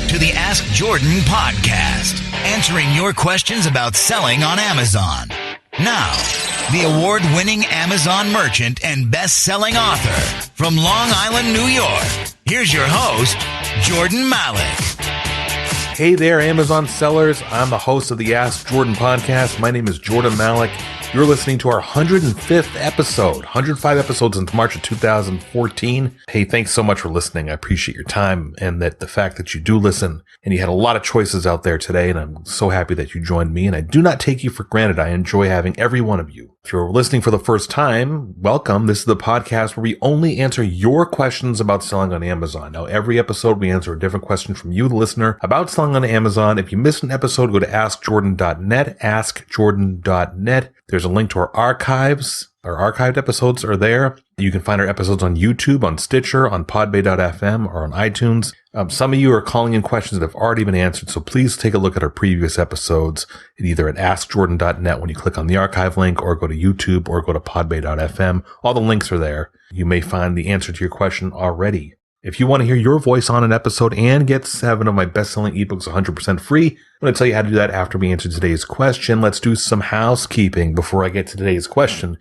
to the Ask Jordan podcast, answering your questions about selling on Amazon. Now, the award-winning Amazon merchant and best-selling author from Long Island, New York, here's your host, Jordan Malik. Hey there, Amazon sellers. I'm the host of the Ask Jordan podcast. My name is Jordan Malik. You're listening to our 105th episode, 105 episodes since March of 2014. Hey, thanks so much for listening. I appreciate your time and that the fact that you do listen. And you had a lot of choices out there today, and I'm so happy that you joined me. And I do not take you for granted. I enjoy having every one of you. If you're listening for the first time, welcome. This is the podcast where we only answer your questions about selling on Amazon. Now, every episode we answer a different question from you, the listener, about selling on Amazon. If you missed an episode, go to askjordan.net, askjordan.net. There's a link to our archives. Our archived episodes are there. You can find our episodes on YouTube, on Stitcher, on podbay.fm, or on iTunes. Some of you are calling in questions that have already been answered, so please take a look at our previous episodes either at askjordan.net when you click on the archive link, or go to YouTube, or go to podbay.fm. All the links are there. You may find the answer to your question already. If you want to hear your voice on an episode and get 7 of my best-selling ebooks 100% free, I'm going to tell you how to do that after we answer today's question. Let's do some housekeeping before I get to today's question.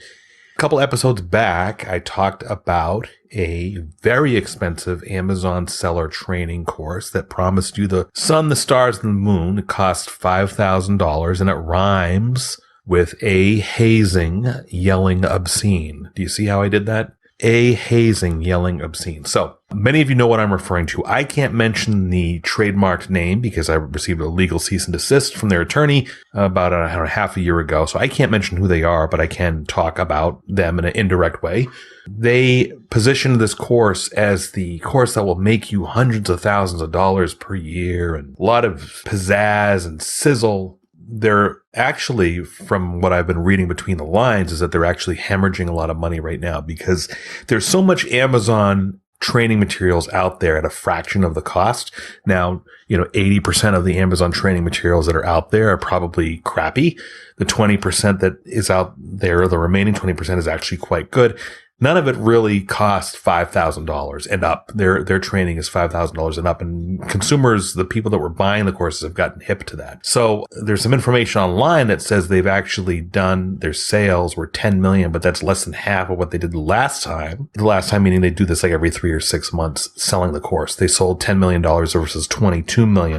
A couple episodes back, I talked about a very expensive Amazon seller training course that promised you the sun, the stars, and the moon. It cost $5,000, and it rhymes with a hazing, yelling obscene. Do you see how I did that? A hazing, yelling obscene. So many of you know what I'm referring to. I can't mention the trademarked name because I received a legal cease and desist from their attorney about half a year ago. So I can't mention who they are, but I can talk about them in an indirect way. They positioned this course as the course that will make you hundreds of thousands of dollars per year, and a lot of pizzazz and sizzle. They're actually, from what I've been reading between the lines, is that they're actually hemorrhaging a lot of money right now because there's so much Amazon training materials out there at a fraction of the cost. Now, 80% of the Amazon training materials that are out there are probably crappy. The 20% that is out there, the remaining 20% is actually quite good. None of it really costs $5,000 and up. Their training is $5,000 and up, and consumers, the people that were buying the courses, have gotten hip to that. So there's some information online that says they've actually done, their sales were 10 million, but that's less than half of what they did the last time. The last time meaning they do this like every 3 or 6 months selling the course. They sold $10 million versus $22 million,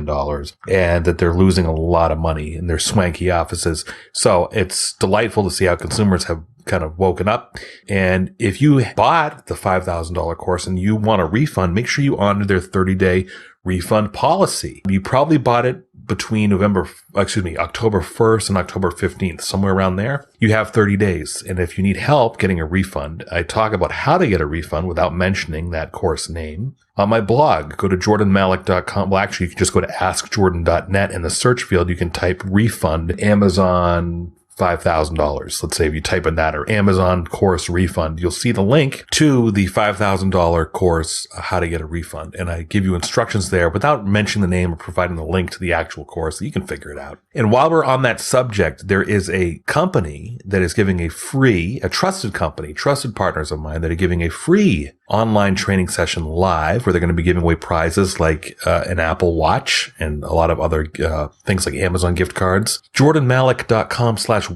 and that they're losing a lot of money in their swanky offices. So it's delightful to see how consumers have kind of woken up. And if you bought the $5,000 course and you want a refund, make sure you honor their 30-day refund policy. You probably bought it between October 1st and October 15th, somewhere around there. You have 30 days. And if you need help getting a refund, I talk about how to get a refund without mentioning that course name on my blog. Go to jordanmalik.com. Well, actually, you can just go to askjordan.net. In the search field, you can type refund Amazon $5,000. Let's say if you type in that, or Amazon course refund, you'll see the link to the $5,000 course, how to get a refund. And I give you instructions there without mentioning the name or providing the link to the actual course. You can figure it out. And while we're on that subject, there is a company that is giving a trusted company, trusted partners of mine that are giving a free online training session live, where they're going to be giving away prizes like an Apple Watch and a lot of other things like Amazon gift cards. jordanmalik.com/webinar,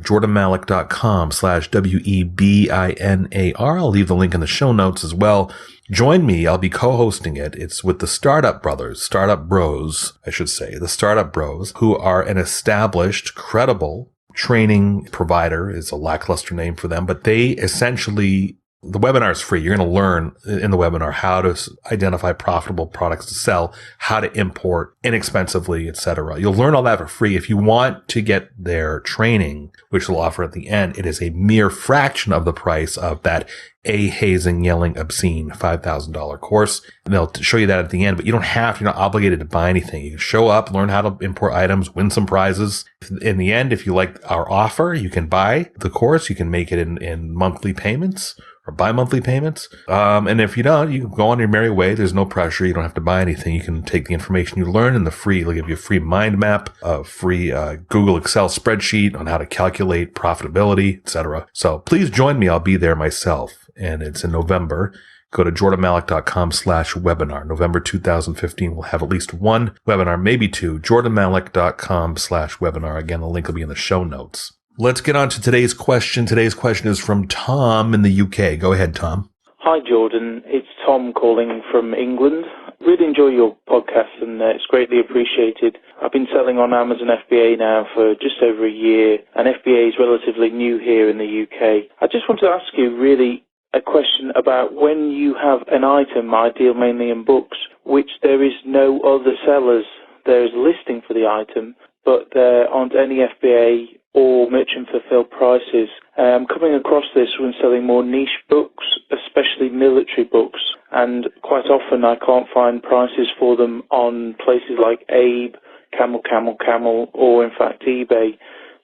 jordanmalik.com/webinar. I'll leave the link in the show notes as well. Join me. I'll be co-hosting it. It's with the Startup Bros, the Startup Bros, who are an established, credible training provider, is a lackluster name for them, but they essentially, the webinar is free. You're going to learn in the webinar how to identify profitable products to sell, how to import inexpensively, etc. You'll learn all that for free. If you want to get their training, which they'll offer at the end, it is a mere fraction of the price of that hazing, yelling, obscene $5,000 course. And they'll show you that at the end, but you're not obligated to buy anything. You can show up, learn how to import items, win some prizes. In the end, if you like our offer, you can buy the course. You can make it in monthly payments or bi-monthly payments. And if you don't, you can go on your merry way. There's no pressure. You don't have to buy anything. You can take the information you learn in the free. They'll give you a free mind map, a free Google Excel spreadsheet on how to calculate profitability, etc. So please join me. I'll be there myself. And it's in November. go to jordanmalik.com/webinar. November 2015, we'll have at least one webinar, maybe two. jordanmalik.com/webinar. Again, the link will be in the show notes. Let's get on to today's question. Today's question is from Tom in the UK. Go ahead, Tom. Hi, Jordan. It's Tom calling from England. Really enjoy your podcast, and it's greatly appreciated. I've been selling on Amazon FBA now for just over a year, and FBA is relatively new here in the UK. I just want to ask you really a question about when you have an item, I deal mainly in books, which there is no other sellers. There is a listing for the item, but there aren't any FBA or merchant fulfilled prices. I'm coming across this when selling more niche books, especially military books, and quite often I can't find prices for them on places like Abe, Camel, or in fact eBay.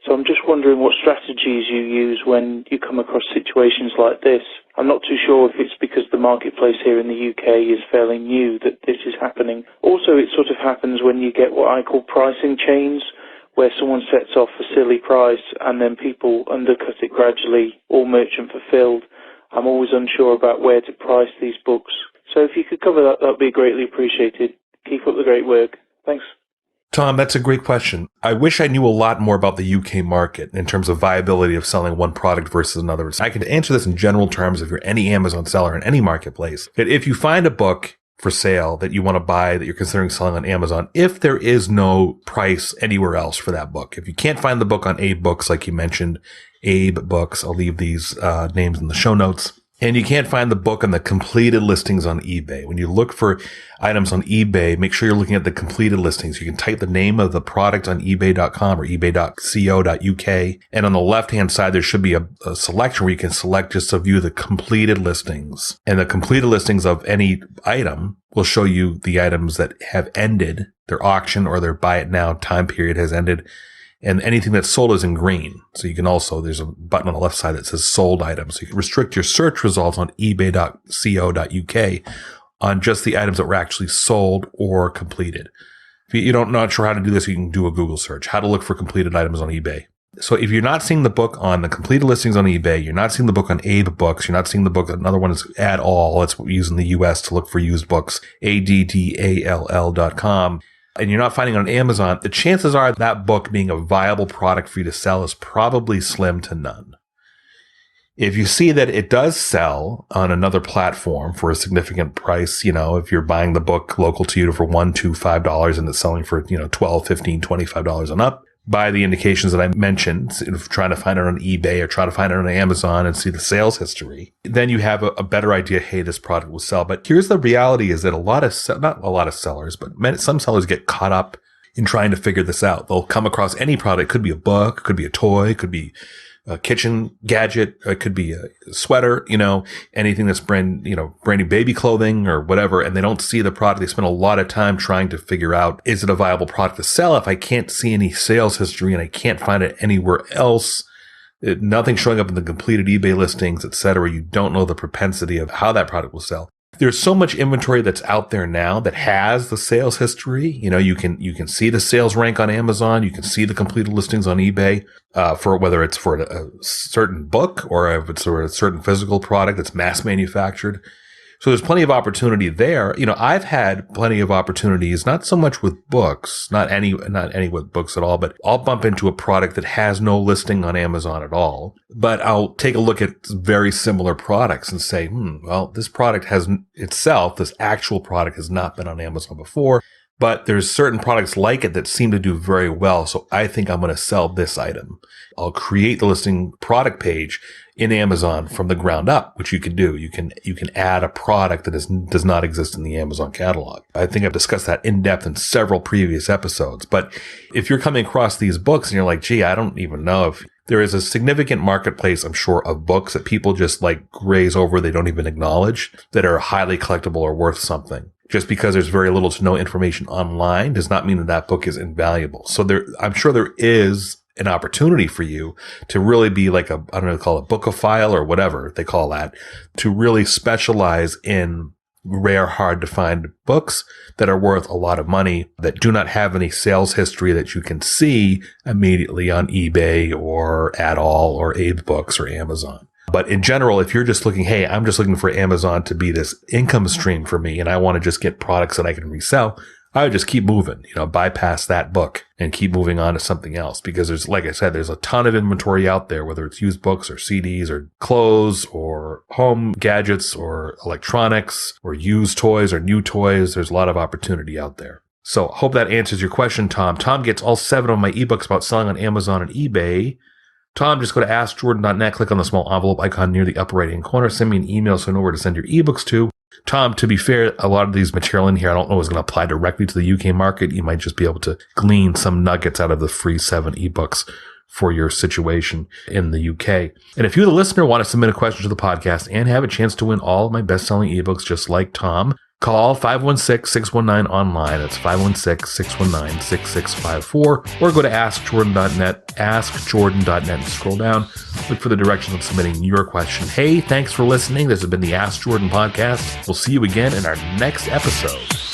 So I'm just wondering what strategies you use when you come across situations like this. I'm not too sure if it's because the marketplace here in the UK is fairly new that this is happening. Also, it sort of happens when you get what I call pricing chains, where someone sets off a silly price and then people undercut it gradually, all merchant fulfilled. I'm always unsure about where to price these books. So if you could cover that, that would be greatly appreciated. Keep up the great work. Thanks. Tom, that's a great question. I wish I knew a lot more about the UK market in terms of viability of selling one product versus another. I can answer this in general terms if you're any Amazon seller in any marketplace. That if you find a book for sale that you want to buy that you're considering selling on Amazon, if there is no price anywhere else for that book, if you can't find the book on Abe Books, like you mentioned, Abe Books, I'll leave these names in the show notes. And you can't find the book on the completed listings on eBay. When you look for items on eBay, make sure you're looking at the completed listings. You can type the name of the product on ebay.com or ebay.co.uk. And on the left-hand side, there should be a selection where you can select just to view the completed listings. And the completed listings of any item will show you the items that have ended. Their auction or their buy it now time period has ended. And anything that's sold is in green. So you can also, there's a button on the left side that says sold items. So you can restrict your search results on ebay.co.uk on just the items that were actually sold or completed. If you're not sure how to do this, you can do a Google search, how to look for completed items on eBay. So if you're not seeing the book on the completed listings on eBay, you're not seeing the book on Abe Books, you're not seeing the book, another one is Add All. That's what we use in the US to look for used books, addall.com. And you're not finding it on Amazon, the chances are that book being a viable product for you to sell is probably slim to none. If you see that it does sell on another platform for a significant price, if you're buying the book local to you for $1, $2, $5 and it's selling for, $12, $15, $25 and up, by the indications that I mentioned, trying to find it on eBay or try to find it on Amazon and see the sales history, then you have a better idea, hey, this product will sell. But here's the reality is that not a lot of sellers, but some sellers get caught up in trying to figure this out. They'll come across any product. It could be a book, could be a toy, could be a kitchen gadget, it could be a sweater, anything that's brand new baby clothing or whatever, and they don't see the product. They spend a lot of time trying to figure out, is it a viable product to sell if I can't see any sales history and I can't find it anywhere else? Nothing showing up in the completed eBay listings, etc. You don't know the propensity of how that product will sell. There's so much inventory that's out there now that has the sales history. You can see the sales rank on Amazon. You can see the completed listings on eBay, for whether it's for a certain book or if it's for a certain physical product that's mass manufactured. So there's plenty of opportunity there. I've had plenty of opportunities, not so much with books, not any with books at all, but I'll bump into a product that has no listing on Amazon at all. But I'll take a look at very similar products and say, well, this product this actual product has not been on Amazon before, but there's certain products like it that seem to do very well. So I think I'm going to sell this item. I'll create the listing product page in Amazon from the ground up, which you can do. You can add a product that does not exist in the Amazon catalog. I think I've discussed that in depth in several previous episodes. But if you're coming across these books and you're like, gee, I don't even know if there is a significant marketplace, I'm sure, of books that people just like graze over, they don't even acknowledge, that are highly collectible or worth something. Just because there's very little to no information online does not mean that book is invaluable. So I'm sure there is an opportunity for you to really be like I don't know, call it bookophile or whatever they call that, to really specialize in rare, hard to find books that are worth a lot of money, that do not have any sales history that you can see immediately on eBay or Add All or Abe Books or Amazon. But in general, if you're just looking, hey, I'm just looking for Amazon to be this income stream for me and I want to just get products that I can resell, I would just keep moving, bypass that book and keep moving on to something else, because there's, like I said, there's a ton of inventory out there, whether it's used books or CDs or clothes or home gadgets or electronics or used toys or new toys. There's a lot of opportunity out there. So hope that answers your question, Tom. Tom gets all 7 of my ebooks about selling on Amazon and eBay. Tom, just go to askjordan.net, click on the small envelope icon near the upper right-hand corner, send me an email so I know where to send your ebooks to. Tom, to be fair, a lot of these material in here I don't know is going to apply directly to the UK market. You might just be able to glean some nuggets out of the free 7 ebooks for your situation in the UK. And if you, the listener, want to submit a question to the podcast and have a chance to win all of my best-selling ebooks just like Tom, call 516-619-ONLINE. That's 516-619-6654. Or go to askjordan.net, askjordan.net, and scroll down. Look for the directions of submitting your question. Hey, thanks for listening. This has been the Ask Jordan Podcast. We'll see you again in our next episode.